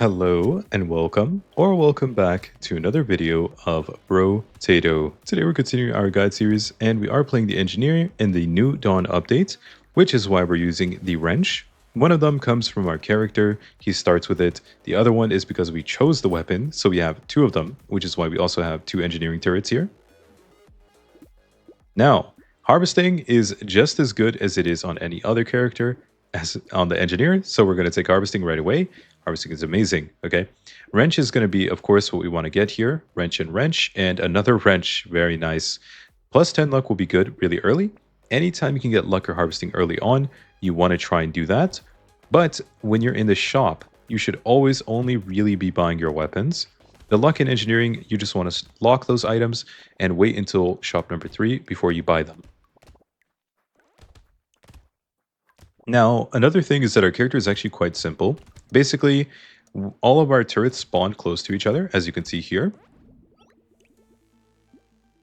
Hello and welcome, or welcome back to another video of Brotato. Today we're continuing our guide series and we are playing the engineer in the New Dawn update, which is why we're using the wrench. One of them comes from our character, he starts with it. The other one is because we chose the weapon, so we have two of them, which is why we also have two engineering turrets here. Now, harvesting is just as good as it is on any other character as on the engineer, so we're going to take harvesting right away. Harvesting is amazing, okay? Wrench is going to be, of course, what we want to get here. Wrench, and another wrench. Very nice. Plus 10 luck will be good really early. Anytime you can get luck or harvesting early on, you want to try and do that. But when you're in the shop, you should always only really be buying your weapons. The luck in engineering, you just want to lock those items and wait until shop number 3 before you buy them. Now, another thing is that our character is actually quite simple. Basically, all of our turrets spawn close to each other, as you can see here.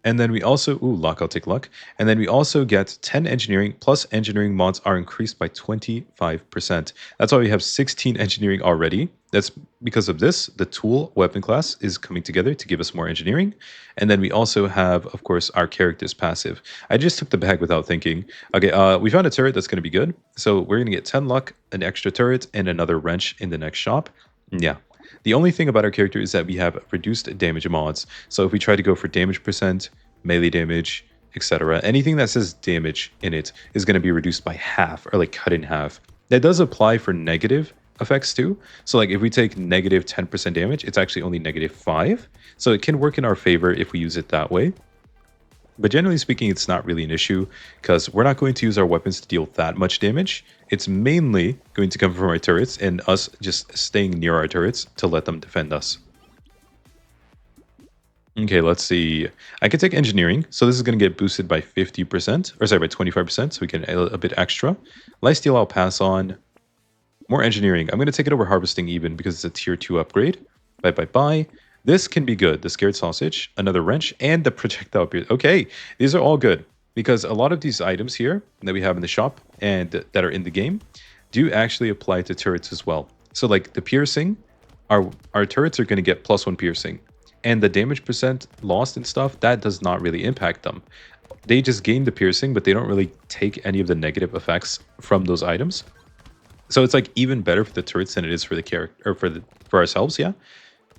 And then we also, luck, I'll take luck. And then we also get 10 engineering, plus engineering mods are increased by 25%. That's why we have 16 engineering already. That's because of this, the tool weapon class is coming together to give us more engineering. And then we also have, of course, our character's passive. I just took the bag without thinking. Okay, we found a turret that's going to be good. So we're going to get 10 luck, an extra turret, and another wrench in the next shop. Yeah. The only thing about our character is that we have reduced damage mods. So if we try to go for damage percent, melee damage, etc., anything that says damage in it is going to be reduced by half or like cut in half. That does apply for negative effects too. So like if we take negative 10% damage, it's actually only negative 5. So it can work in our favor if we use it that way. But generally speaking, it's not really an issue because we're not going to use our weapons to deal that much damage. It's mainly going to come from our turrets and us just staying near our turrets to let them defend us. Okay, let's see. I can take engineering. So this is going to get boosted by 50%, or sorry, by 25%. So we get a bit extra. Lifesteal I'll pass on. More engineering. I'm going to take it over harvesting even because it's a tier 2 upgrade. Bye. This can be good. The scared sausage, another wrench, and the projectile pierce. Okay, these are all good because a lot of these items here that we have in the shop and that are in the game do actually apply to turrets as well. So like the piercing, our turrets are going to get +1 piercing. And the damage percent lost and stuff, that does not really impact them. They just gain the piercing, but they don't really take any of the negative effects from those items. So it's like even better for the turrets than it is for the character or for ourselves, yeah.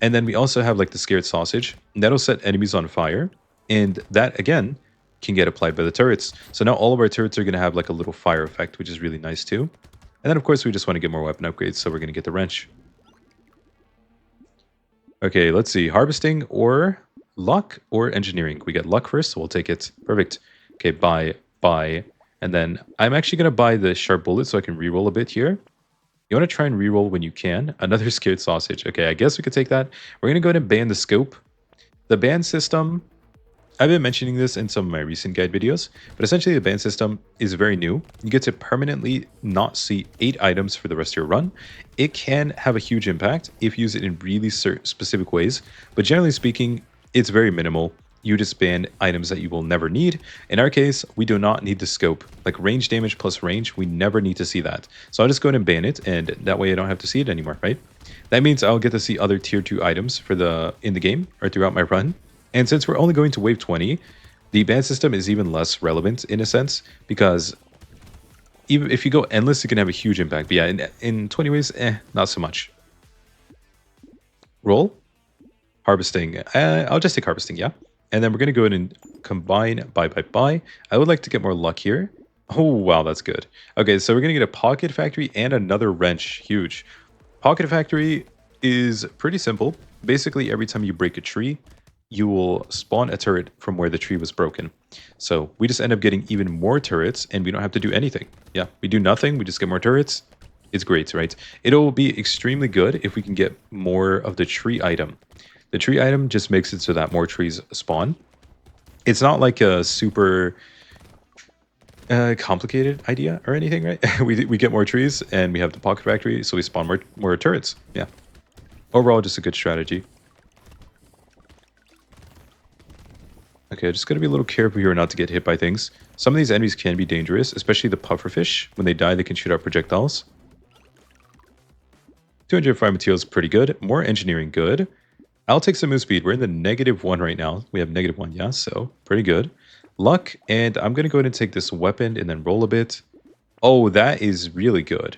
And then we also have like the scared sausage. That'll set enemies on fire. And that, again, can get applied by the turrets. So now all of our turrets are going to have like a little fire effect, which is really nice too. And then, of course, we just want to get more weapon upgrades. So we're going to get the wrench. Okay, let's see. Harvesting or luck or engineering. We get luck first, so we'll take it. Perfect. Okay, buy. And then I'm actually going to buy the sharp bullet so I can reroll a bit here. You want to try and reroll when you can. Another scared sausage. Okay, I guess we could take that. We're going to go ahead and ban the scope. The ban system, I've been mentioning this in some of my recent guide videos, but essentially the ban system is very new. You get to permanently not see 8 items for the rest of your run. It can have a huge impact if you use it in really specific ways, but generally speaking, it's very minimal. You just ban items that you will never need. In our case, we do not need the scope. Like range damage plus range, we never need to see that. So I'll just go ahead and ban it, and that way I don't have to see it anymore, right? That means I'll get to see other tier 2 items in the game or throughout my run. And since we're only going to wave 20, the ban system is even less relevant in a sense, because even if you go endless, it can have a huge impact. But yeah, in 20 ways, not so much. Roll. Harvesting. I'll just take harvesting, yeah. And then we're going to go ahead and combine buy. I would like to get more luck here. Oh, wow, that's good. Okay, so we're going to get a pocket factory and another wrench. Huge. Pocket factory is pretty simple. Basically, every time you break a tree, you will spawn a turret from where the tree was broken. So we just end up getting even more turrets and we don't have to do anything. Yeah, we do nothing. We just get more turrets. It's great, right? It'll be extremely good if we can get more of the tree item. The tree item just makes it so that more trees spawn. It's not like a super complicated idea or anything, right? we get more trees and we have the pocket factory, so we spawn more turrets. Yeah. Overall, just a good strategy. Okay, just gotta be a little careful here not to get hit by things. Some of these enemies can be dangerous, especially the pufferfish. When they die, they can shoot out projectiles. 205 materials, pretty good. More engineering, good. I'll take some move speed. We're in the -1 right now. We have -1, yeah, so pretty good. Luck, and I'm going to go ahead and take this weapon and then roll a bit. Oh, that is really good.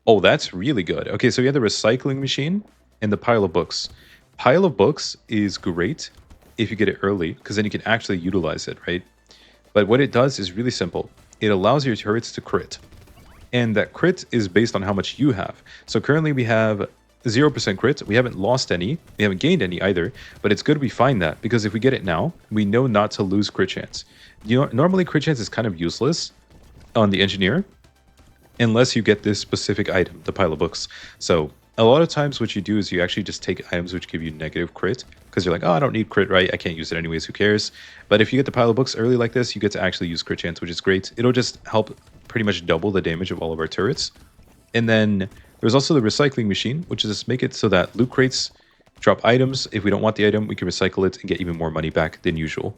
Oh, that's really good. Okay, so we have the recycling machine and the pile of books. Pile of books is great if you get it early, because then you can actually utilize it, right? But what it does is really simple. It allows your turrets to crit. And that crit is based on how much you have. So currently we have 0% crit. We haven't lost any. We haven't gained any either. But it's good we find that, because if we get it now, we know not to lose crit chance. You know, normally crit chance is kind of useless on the engineer, unless you get this specific item, the pile of books. So a lot of times what you do is you actually just take items which give you negative crit, because you're like, oh, I don't need crit, right? I can't use it anyways, who cares? But if you get the pile of books early like this, you get to actually use crit chance, which is great. It'll just help pretty much double the damage of all of our turrets. And then there's also the recycling machine, which is just make it so that loot crates drop items. If we don't want the item, we can recycle it and get even more money back than usual.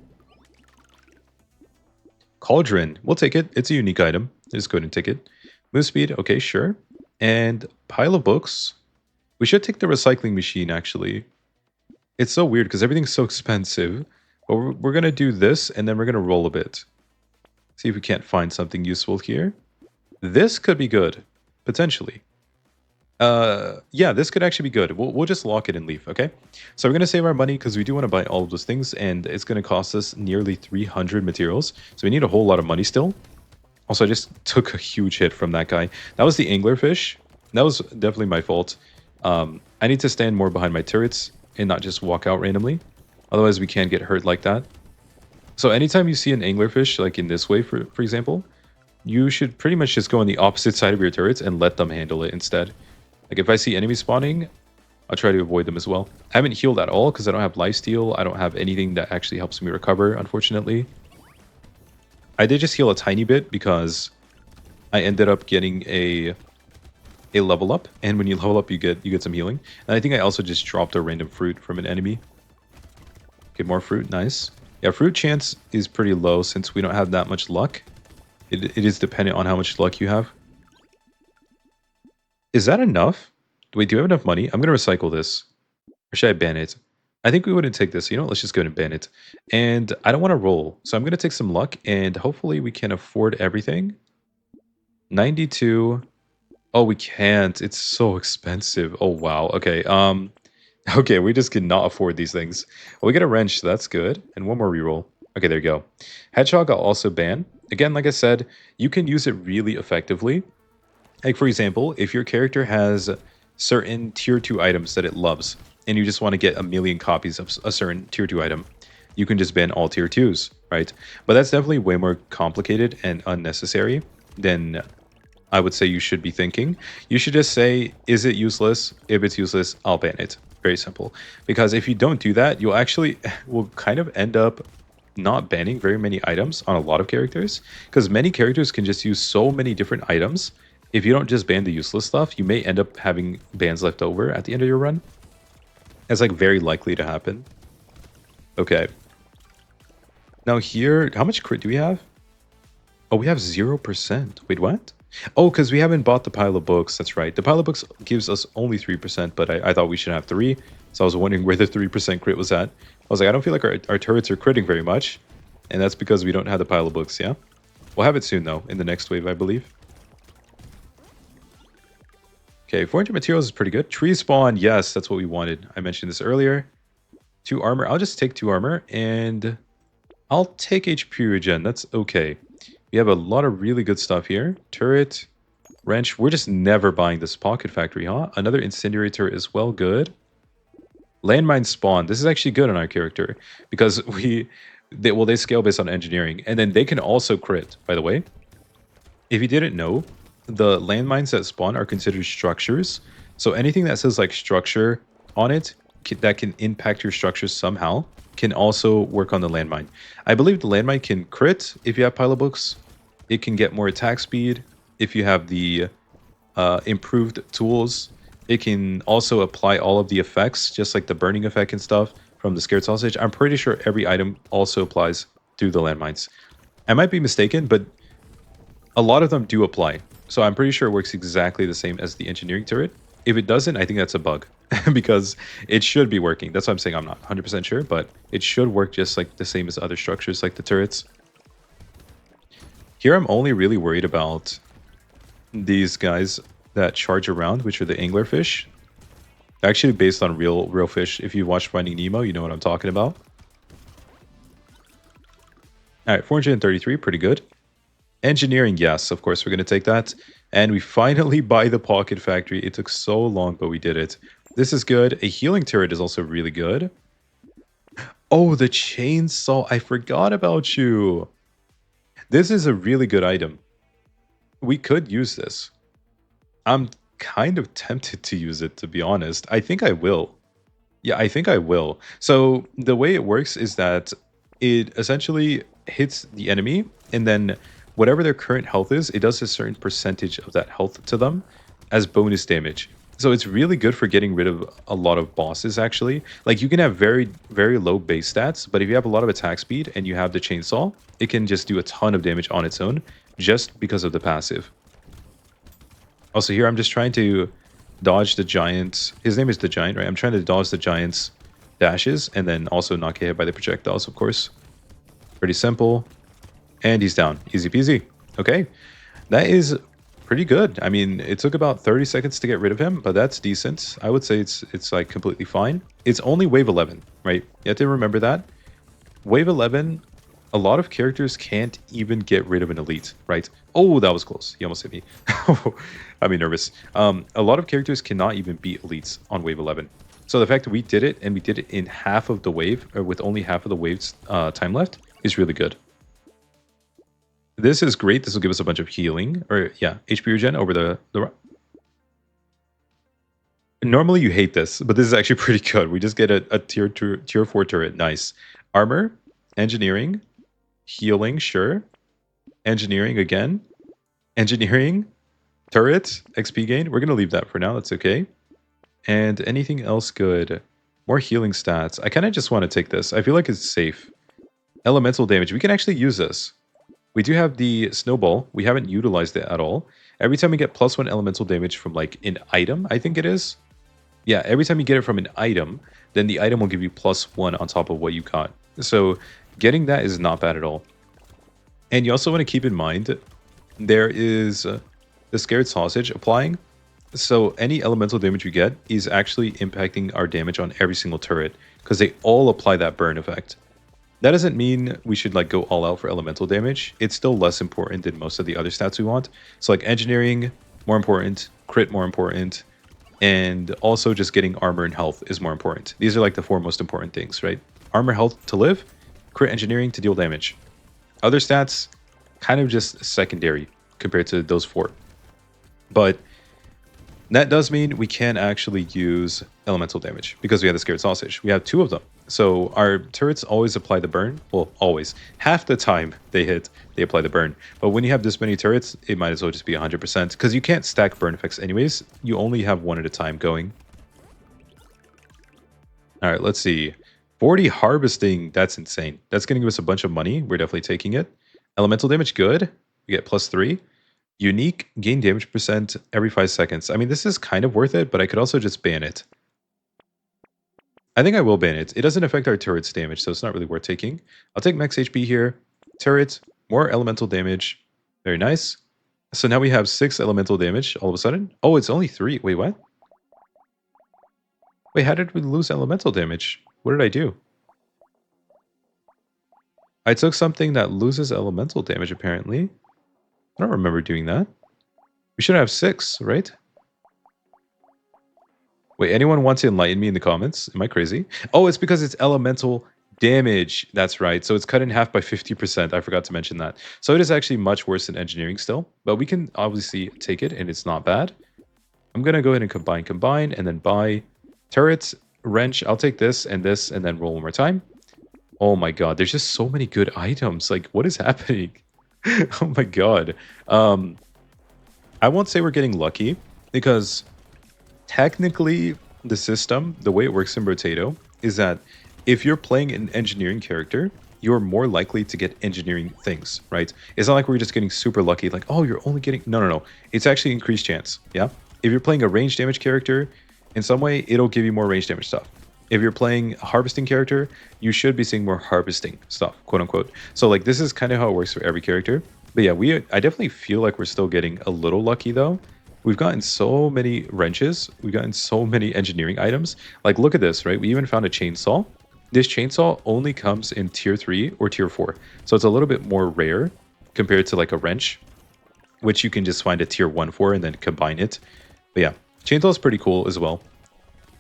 Cauldron, we'll take it. It's a unique item. Just go ahead and take it. Move speed, okay, sure. And pile of books. We should take the recycling machine, actually. It's so weird because everything's so expensive. But we're going to do this, and then we're going to roll a bit. See if we can't find something useful here. This could be good, potentially. Yeah, this could actually be good. We'll just lock it and leave, okay? So we're going to save our money because we do want to buy all of those things, and it's going to cost us nearly 300 materials. So we need a whole lot of money still. Also, I just took a huge hit from that guy. That was the anglerfish. That was definitely my fault. I need to stand more behind my turrets and not just walk out randomly. Otherwise, we can get hurt like that. So anytime you see an anglerfish, like in this way, for example, you should pretty much just go on the opposite side of your turrets and let them handle it instead. Like if I see enemies spawning, I'll try to avoid them as well. I haven't healed at all because I don't have lifesteal. I don't have anything that actually helps me recover, unfortunately. I did just heal a tiny bit because I ended up getting a level up, and when you level up, you get some healing. And I think I also just dropped a random fruit from an enemy. Get more fruit, nice. Yeah, fruit chance is pretty low since we don't have that much luck. It is dependent on how much luck you have. Is that enough? Wait, do we have enough money? I'm gonna recycle this, or should I ban it? I think we wouldn't take this. You know, let's just go ahead and ban it. And I don't want to roll, so I'm going to take some luck, and hopefully we can afford everything. 92. Oh, we can't. It's so expensive. Oh, wow. Okay. Okay, we just cannot afford these things. Well, we get a wrench, so that's good. And one more reroll. Okay, there you go. Hedgehog I'll also ban. Again, like I said, you can use it really effectively. Like, for example, if your character has certain tier 2 items that it loves, and you just want to get a million copies of a certain tier 2 item, you can just ban all tier 2s, right? But that's definitely way more complicated and unnecessary than I would say you should be thinking. You should just say, is it useless? If it's useless, I'll ban it. Very simple. Because if you don't do that, you'll actually will kind of end up not banning very many items on a lot of characters, because many characters can just use so many different items. If you don't just ban the useless stuff, you may end up having bans left over at the end of your run. It's like very likely to happen. Okay. Now here, how much crit do we have? Oh, we have 0%. Wait, what? Oh, because we haven't bought the pile of books. That's right. The pile of books gives us only 3%, but I thought we should have 3. So I was wondering where the 3% crit was at. I was like, I don't feel like our turrets are critting very much. And that's because we don't have the pile of books, yeah? We'll have it soon, though, in the next wave, I believe. Okay, 400 materials is pretty good. Tree spawn, yes, that's what we wanted. I mentioned this earlier. 2 armor. I'll just take 2 armor, and I'll take HP regen. That's okay. We have a lot of really good stuff here. Turret, wrench. We're just never buying this pocket factory, huh? Another incendiary turret is well good. Landmine spawn. This is actually good on our character because they scale based on engineering, and then they can also crit, by the way. If you didn't know, the landmines that spawn are considered structures. So anything that says like structure on it that can impact your structures somehow can also work on the landmine. I believe the landmine can crit if you have pile of books. It can get more attack speed if you have the improved tools. It can also apply all of the effects, just like the burning effect and stuff from the scared sausage. I'm pretty sure every item also applies through the landmines. I might be mistaken, but a lot of them do apply. So I'm pretty sure it works exactly the same as the engineering turret. If it doesn't, I think that's a bug because it should be working. That's why I'm saying I'm not 100% sure, but it should work just like the same as other structures like the turrets. Here I'm only really worried about these guys that charge around, which are the anglerfish. Actually based on real fish. If you watched Finding Nemo, you know what I'm talking about. Alright, 433, pretty good. Engineering, yes, of course we're going to take that. And we finally buy the Pocket Factory. It took so long, but we did it. This is good. A healing turret is also really good. Oh, the chainsaw. I forgot about you. This is a really good item. We could use this. I'm kind of tempted to use it, to be honest. I think I will. Yeah, I think I will. So the way it works is that it essentially hits the enemy, and then whatever their current health is, it does a certain percentage of that health to them as bonus damage. So it's really good for getting rid of a lot of bosses, actually. Like, you can have very, very low base stats, but if you have a lot of attack speed and you have the chainsaw, it can just do a ton of damage on its own just because of the passive. Also, here I'm just trying to dodge the giant. His name is the giant, right? I'm trying to dodge the giant's dashes and then also not get hit by the projectiles, of course. Pretty simple. And he's down. Easy peasy. Okay. That is pretty good. I mean, it took about 30 seconds to get rid of him, but that's decent. I would say it's like completely fine. It's only wave 11, right? You have to remember that. Wave 11, a lot of characters can't even get rid of an elite, right? Oh, that was close. He almost hit me. I mean, nervous. A lot of characters cannot even beat elites on wave 11. So the fact that we did it, and we did it in half of the wave, or with only half of the wave's time left, is really good. This is great. This will give us a bunch of healing, or yeah, HP regen over the. Normally you hate this, but this is actually pretty good. We just get a tier 4 turret. Nice. Armor, engineering, healing, sure. Engineering again. Engineering, turret, XP gain. We're going to leave that for now. That's okay. And anything else good? More healing stats. I kind of just want to take this. I feel like it's safe. Elemental damage. We can actually use this. We do have the snowball. We haven't utilized it at all. Every time we get +1 elemental damage from like an item, I think it is. Yeah, every time you get it from an item, then the item will give you +1 on top of what you got. So getting that is not bad at all. And you also want to keep in mind, there is the Scared Sausage applying. So any elemental damage we get is actually impacting our damage on every single turret, because they all apply that burn effect. That doesn't mean we should like go all out for elemental damage. It's still less important than most of the other stats we want. So like engineering, more important, crit more important, and also just getting armor and health is more important. These are like the 4 most important things, right? Armor, health to live, crit engineering to deal damage. Other stats, kind of just secondary compared to those 4. But that does mean we can actually use elemental damage because we have the Scared Sausage. We have 2 of them. So our turrets always apply the burn. Well, always. Half the time they hit, they apply the burn. But when you have this many turrets, it might as well just be 100% because you can't stack burn effects anyways. You only have 1 at a time going. All right, let's see. 40 harvesting. That's insane. That's going to give us a bunch of money. We're definitely taking it. Elemental damage, good. We get +3. Unique, gain damage percent every 5 seconds. I mean, this is kind of worth it, but I could also just ban it. I think I will ban it. It doesn't affect our turret's damage, so it's not really worth taking. I'll take max HP here. Turret, more elemental damage. Very nice. So now we have 6 elemental damage all of a sudden. Oh, it's only 3. Wait, what? Wait, how did we lose elemental damage? What did I do? I took something that loses elemental damage, apparently. I don't remember doing that. We should have 6, right? Wait, anyone want to enlighten me in the comments? Am I crazy? Oh, it's because it's elemental damage. That's right. So it's cut in half by 50%. I forgot to mention that. So it is actually much worse than engineering still. But we can obviously take it, and it's not bad. I'm going to go ahead and combine, and then buy turrets, wrench. I'll take this, and then roll one more time. Oh my god, there's just so many good items. Like, what is happening? Oh my god. I won't say we're getting lucky, because technically the system, the way it works in Brotato, is that if you're playing an engineering character, you're more likely to get engineering things, right? It's not like we're just getting super lucky, like, oh, you're only getting... No. It's actually increased chance, yeah? If you're playing a range damage character, in some way, it'll give you more range damage stuff. If you're playing a harvesting character, you should be seeing more harvesting stuff, quote unquote. So like this is kind of how it works for every character. But yeah, I definitely feel like we're still getting a little lucky though. We've gotten so many wrenches. We've gotten so many engineering items. Like look at this, right? We even found a chainsaw. This chainsaw only comes in tier 3 or tier 4. So it's a little bit more rare compared to like a wrench, which you can just find a tier 1 for and then combine it. But yeah, chainsaw is pretty cool as well.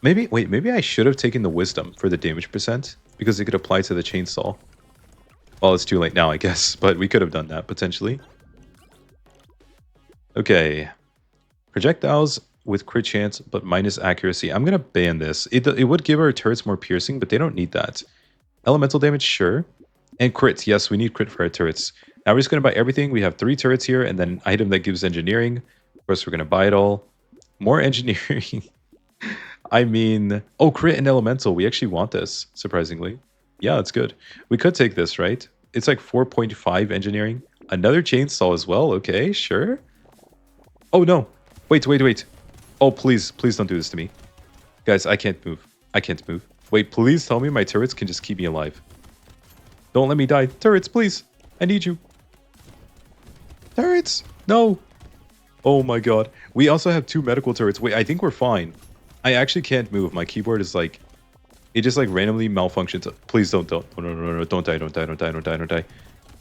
Maybe I should have taken the wisdom for the damage percent because it could apply to the chainsaw. Well, it's too late now, I guess, but we could have done that potentially. Okay. Projectiles with crit chance, but minus accuracy. I'm going to ban this. It would give our turrets more piercing, but they don't need that. Elemental damage, sure. And crits. Yes, we need crit for our turrets. Now we're just going to buy everything. We have 3 turrets here, and then an item that gives engineering. Of course, we're going to buy it all. More engineering. I mean, oh, crit and elemental. We actually want this, surprisingly. Yeah, that's good. We could take this, right? It's like 4.5 engineering. Another chainsaw as well. Okay, sure. Oh, no. Wait. Oh, please don't do this to me. Guys, I can't move. I can't move. Wait, please tell me my turrets can just keep me alive. Don't let me die. Turrets, please. I need you. Turrets. No. Oh my god. We also have 2 medical turrets. Wait, I think we're fine. I actually can't move. My keyboard is like... It just like randomly malfunctions. Please don't die. Don't die.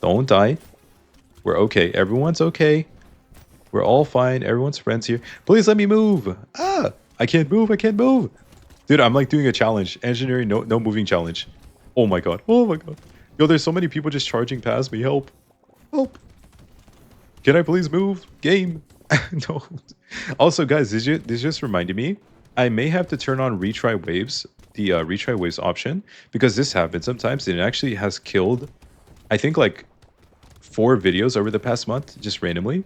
Don't die. We're okay. Everyone's okay. We're all fine. Everyone's friends here. Please let me move. Ah! I can't move. Dude, I'm like doing a challenge. Engineering no moving challenge. Oh my god. Yo, there's so many people just charging past me. Help. Can I please move? Game. No. Also, guys, this just reminded me. I may have to turn on retry waves, the retry waves option, because this happens sometimes, and it actually has killed, I think, like 4 videos over the past month, just randomly.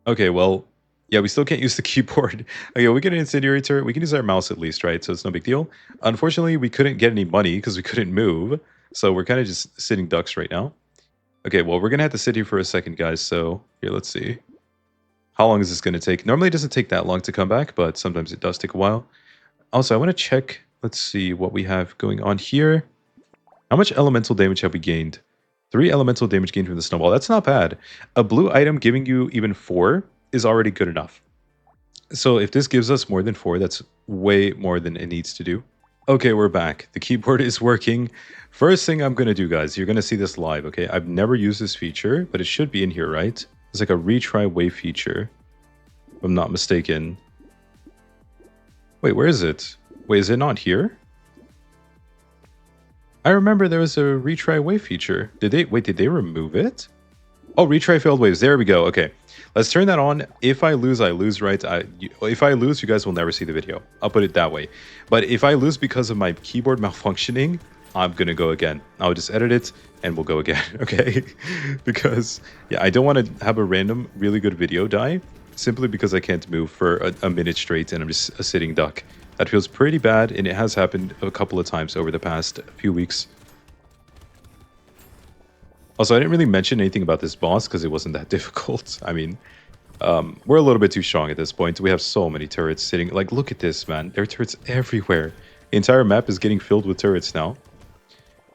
Okay, well, yeah, we still can't use the keyboard. Okay, we get an incendiary turret. We can use our mouse at least, right? So it's no big deal. Unfortunately, we couldn't get any money because we couldn't move. So we're kind of just sitting ducks right now. Okay, well, we're going to have to sit here for a second, guys. So here, let's see. How long is this going to take? Normally, it doesn't take that long to come back, but sometimes it does take a while. Also, I want to check. Let's see what we have going on here. How much elemental damage have we gained? 3 elemental damage gained from the snowball. That's not bad. A blue item giving you even 4 is already good enough. So if this gives us more than 4, that's way more than it needs to do. Okay, we're back. The keyboard is working. First thing I'm going to do, guys, you're going to see this live, okay? I've never used this feature, but it should be in here, right? It's like a retry wave feature, if I'm not mistaken. Wait, where is it? Wait, is it not here? I remember there was a retry wave feature. Did they remove it? Oh, retry failed waves. There we go. Okay, let's turn that on. If I lose, I lose, right? If I lose, you guys will never see the video. I'll put it that way. But if I lose because of my keyboard malfunctioning, I'm going to go again. I'll just edit it and we'll go again, okay? Because, yeah, I don't want to have a random, really good video die simply because I can't move for a minute straight and I'm just a sitting duck. That feels pretty bad, and it has happened a couple of times over the past few weeks. Also, I didn't really mention anything about this boss because it wasn't that difficult. I mean, we're a little bit too strong at this point. We have so many turrets sitting. Like, look at this, man. There are turrets everywhere. The entire map is getting filled with turrets now.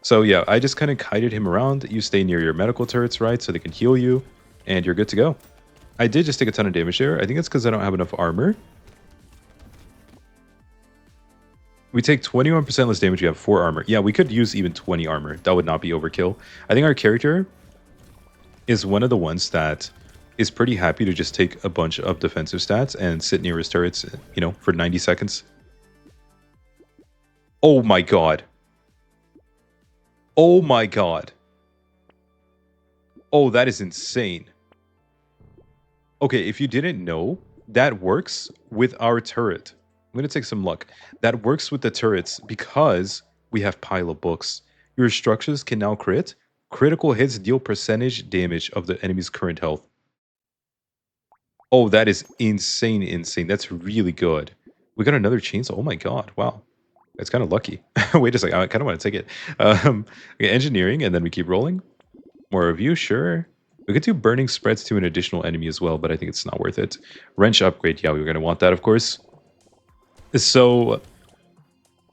So, yeah, I just kind of guided him around. You stay near your medical turrets, right, so they can heal you, and you're good to go. I did just take a ton of damage there. I think it's because I don't have enough armor. We take 21% less damage, we have 4 armor. Yeah, we could use even 20 armor. That would not be overkill. I think our character is one of the ones that is pretty happy to just take a bunch of defensive stats and sit near his turrets, you know, for 90 seconds. Oh my god. Oh my god. Oh, that is insane. Okay, if you didn't know, that works with our turret. I'm going to take some luck. That works with the turrets because we have pile of books. Your structures can now crit. Critical hits deal percentage damage of the enemy's current health. Oh, that is insane. That's really good. We got another chainsaw. Oh my god, wow. That's kind of lucky. Wait a second, I kind of want to take it. Okay, engineering, and then we keep rolling. More review, sure. We could do burning spreads to an additional enemy as well, but I think it's not worth it. Wrench upgrade, yeah, we were going to want that, of course. So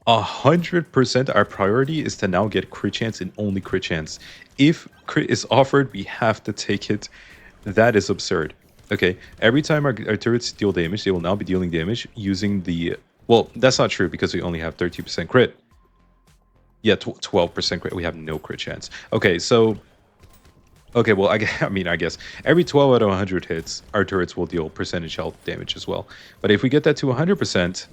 100% our priority is to now get crit chance and only crit chance. If crit is offered, we have to take it. That is absurd. Okay, every time our turrets deal damage, they will now be dealing damage using the... Well, that's not true because we only have 13% crit. Yeah, 12% crit. We have no crit chance. Okay, so... Okay, well, I mean, I guess every 12 out of 100 hits, our turrets will deal percentage health damage as well. But if we get that to 100%,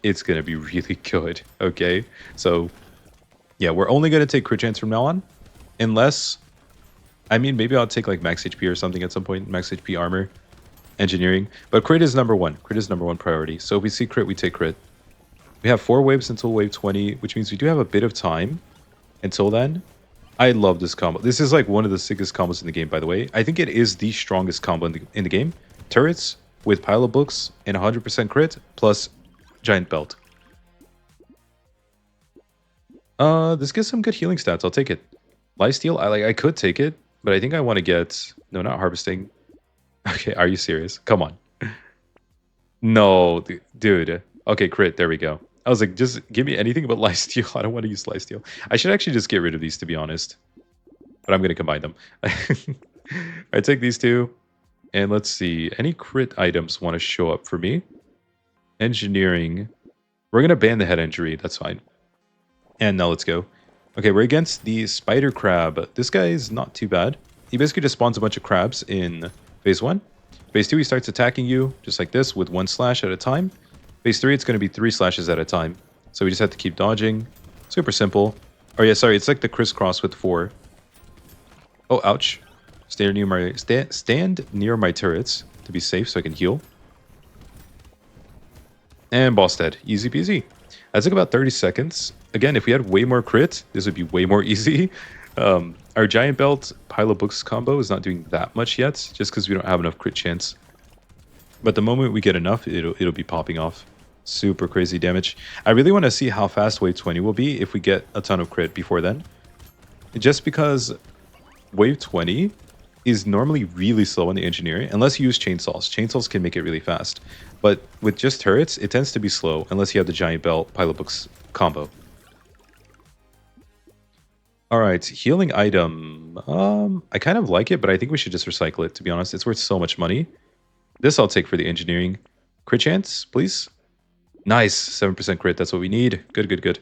it's going to be really good, okay? So, yeah, we're only going to take crit chance from now on. Unless, I mean, maybe I'll take like max HP or something at some point. Max HP armor, engineering. But crit is number one. Crit is number one priority. So if we see crit, we take crit. We have 4 waves until wave 20, which means we do have a bit of time until then. I love this combo. This is like one of the sickest combos in the game, by the way. I think it is the strongest combo in the game. Turrets with pile of books and 100% crit plus giant belt. This gives some good healing stats. I'll take it. Lifesteal, I could take it, but I think I want to get... No, not harvesting. Okay, are you serious? Come on. No, dude. Okay, crit. There we go. I was like, just give me anything but lifesteal. I don't want to use lifesteal. I should actually just get rid of these, to be honest. But I'm going to combine them. I take these two. And let's see. Any crit items want to show up for me? Engineering. We're going to ban the head injury. That's fine. And now let's go. Okay, we're against the spider crab. This guy is not too bad. He basically just spawns a bunch of crabs in phase 1. Phase 2, he starts attacking you just like this with 1 slash at a time. Phase 3, it's going to be 3 slashes at a time. So we just have to keep dodging. Super simple. Oh yeah, sorry, it's like the crisscross with 4. Oh, ouch. Stand near my turrets to be safe so I can heal. And boss dead. Easy peasy. That took about 30 seconds. Again, if we had way more crit, this would be way more easy. Our giant belt pile of books combo is not doing that much yet, just because we don't have enough crit chance. But the moment we get enough, it'll be popping off. Super crazy damage. I really want to see how fast wave 20 will be if we get a ton of crit before then. Just because wave 20 is normally really slow in the engineering, unless you use chainsaws. Chainsaws can make it really fast. But with just turrets, it tends to be slow, unless you have the giant belt pile of books combo. Alright, healing item. I kind of like it, but I think we should just recycle it, to be honest. It's worth so much money. This I'll take for the engineering. Crit chance, please. Nice, 7% crit, that's what we need. Good, good, good.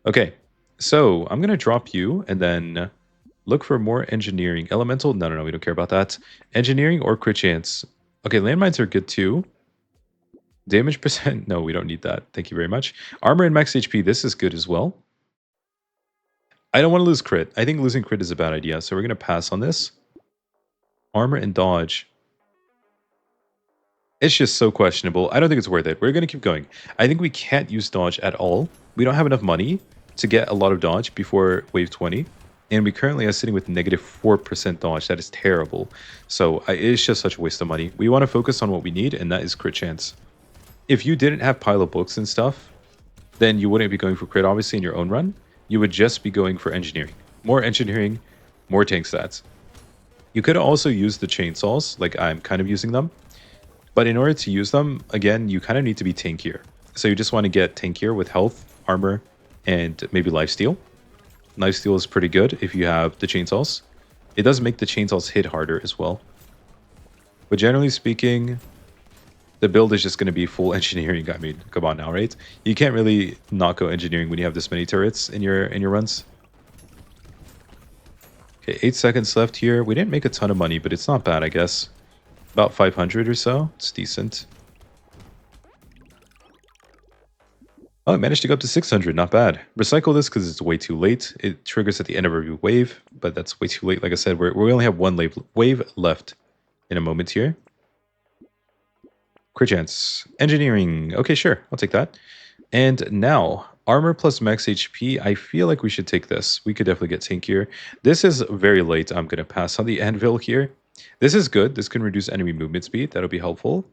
Okay, so I'm going to drop you and then look for more engineering. Elemental, no, we don't care about that. Engineering or crit chance. Okay, landmines are good too. Damage percent, no, we don't need that. Thank you very much. Armor and max HP, this is good as well. I don't want to lose crit. I think losing crit is a bad idea, so we're going to pass on this. Armor and dodge. It's just so questionable. I don't think it's worth it. We're going to keep going. I think we can't use dodge at all. We don't have enough money to get a lot of dodge before wave 20. And we currently are sitting with negative 4% dodge. That is terrible. So it's just such a waste of money. We want to focus on what we need, and that is crit chance. If you didn't have pile of books and stuff, then you wouldn't be going for crit, obviously, in your own run. You would just be going for engineering. More engineering, more tank stats. You could also use the chainsaws, like I'm kind of using them. But in order to use them, again, you kind of need to be tankier. So you just want to get tankier with health, armor, and maybe lifesteal. Lifesteal is pretty good if you have the chainsaws. It does make the chainsaws hit harder as well. But generally speaking, the build is just going to be full engineering. I mean, come on now, right? You can't really not go engineering when you have this many turrets in your runs. Okay, 8 seconds left here. We didn't make a ton of money, but it's not bad, I guess. About 500 or so. It's decent. Oh, I managed to go up to 600. Not bad. Recycle this because it's way too late. It triggers at the end of every wave, but that's way too late. Like I said, we only have one wave left in a moment here. Crit chance. Engineering. Okay, sure. I'll take that. And now, armor plus max HP. I feel like we should take this. We could definitely get tankier. This is very late. I'm going to pass on the anvil here. This is good. This can reduce enemy movement speed. That'll be helpful.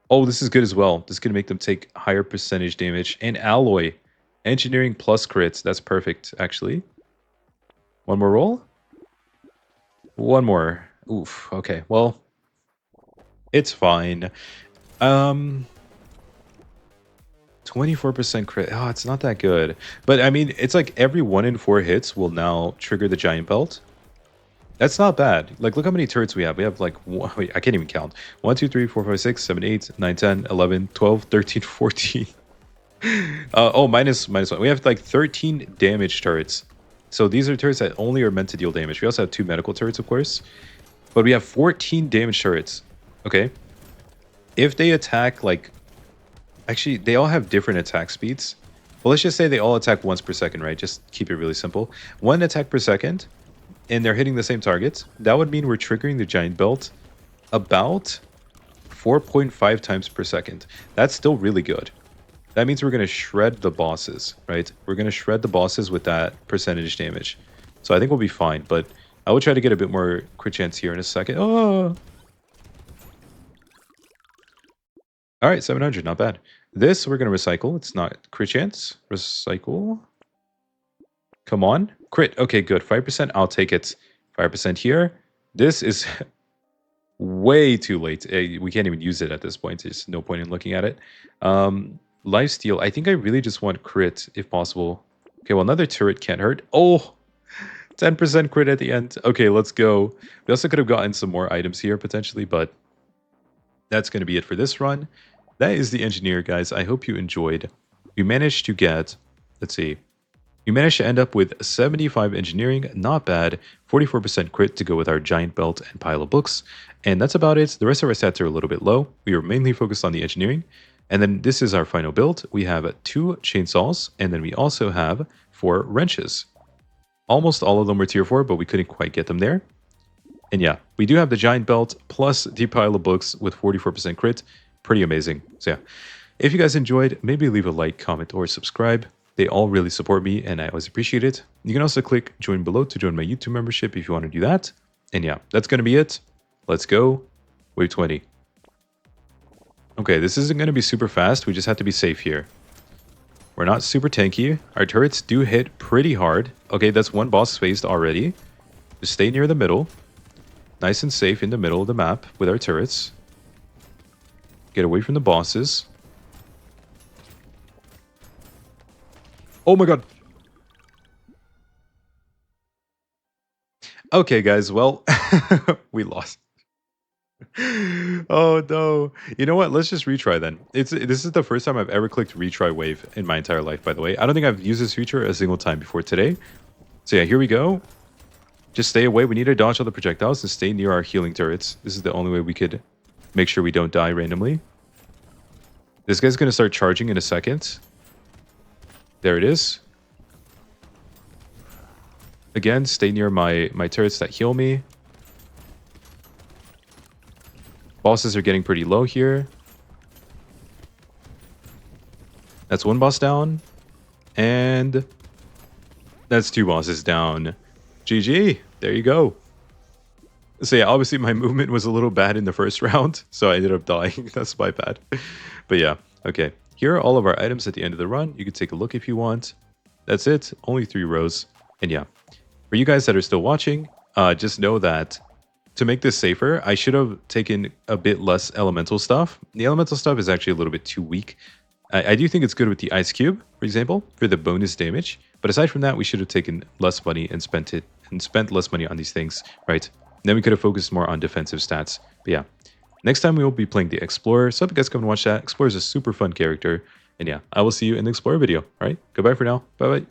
Oh, this is good as well. This can make them take higher percentage damage. And alloy. Engineering plus crits. That's perfect, actually. One more roll. One more. Oof. Okay. Well, it's fine. Um, 24% crit. Oh, it's not that good. But I mean, it's like every 1 in 4 hits will now trigger the giant belt. That's not bad. Like, look how many turrets we have. We have like, wait, I can't even count. 1, 2, 3, 4, 5, 6, 7, 8, 9, 10, 11, 12, 13, 14. Oh, minus 1. We have like 13 damage turrets. So these are turrets that only are meant to deal damage. We also have 2 medical turrets, of course. But we have 14 damage turrets. Okay. If they attack, like, actually, they all have different attack speeds. Well, let's just say they all attack once per second, right? Just keep it really simple. 1 attack per second, and they're hitting the same targets. That would mean we're triggering the giant belt about 4.5 times per second. That's still really good. That means we're going to shred the bosses, right? We're going to shred the bosses with that percentage damage. So I think we'll be fine, but I will try to get a bit more crit chance here in a second. Oh! All right, 700, not bad. This we're going to recycle. It's not crit chance. Recycle. Come on. Crit. Okay, good. 5%. I'll take it. 5% here. This is way too late. We can't even use it at this point. There's no point in looking at it. Lifesteal. I think I really just want crit if possible. Okay, well, another turret can't hurt. Oh, 10% crit at the end. Okay, let's go. We also could have gotten some more items here potentially, but that's going to be it for this run. That is the engineer, guys. I hope you enjoyed. We managed to get, let's see, we managed to end up with 75 engineering, not bad, 44% crit to go with our giant belt and pile of books, and that's about it. The rest of our stats are a little bit low. We were mainly focused on the engineering, and then this is our final build. We have 2 chainsaws, and then we also have 4 wrenches. Almost all of them were tier 4, but we couldn't quite get them there. And yeah, we do have the giant belt plus the pile of books with 44% crit. Pretty amazing. So yeah, if you guys enjoyed, maybe leave a like, comment, or subscribe. They all really support me, and I always appreciate it. You can also click join below to join my YouTube membership if you want to do that. And yeah, that's going to be it. Let's go. Wave 20. Okay, this isn't going to be super fast. We just have to be safe here. We're not super tanky. Our turrets do hit pretty hard. Okay, that's one boss phased already. Just stay near the middle. Nice and safe in the middle of the map with our turrets. Get away from the bosses. Oh my god. Okay, guys, well, we lost. Oh no. You know what? Let's just retry then. This is the first time I've ever clicked retry wave in my entire life, by the way. I don't think I've used this feature a single time before today. So yeah, here we go. Just stay away. We need to dodge all the projectiles and stay near our healing turrets. This is the only way we could make sure we don't die randomly. This guy's going to start charging in a second. There it is. Again, stay near my turrets that heal me. Bosses are getting pretty low here. That's one boss down. And that's 2 bosses down. GG. There you go. So yeah, obviously my movement was a little bad in the first round, so I ended up dying. That's my bad. But yeah, okay. Here are all of our items at the end of the run. You can take a look if you want. That's it. Only 3 rows. And yeah, for you guys that are still watching, just know that to make this safer, I should have taken a bit less elemental stuff. The elemental stuff is actually a little bit too weak. I do think it's good with the ice cube, for example, for the bonus damage. But aside from that, we should have taken less money and spent less money on these things, right? Then we could have focused more on defensive stats. But yeah, next time we will be playing the Explorer. So if you guys come and watch that. Explorer is a super fun character. And yeah, I will see you in the Explorer video. All right, goodbye for now. Bye-bye.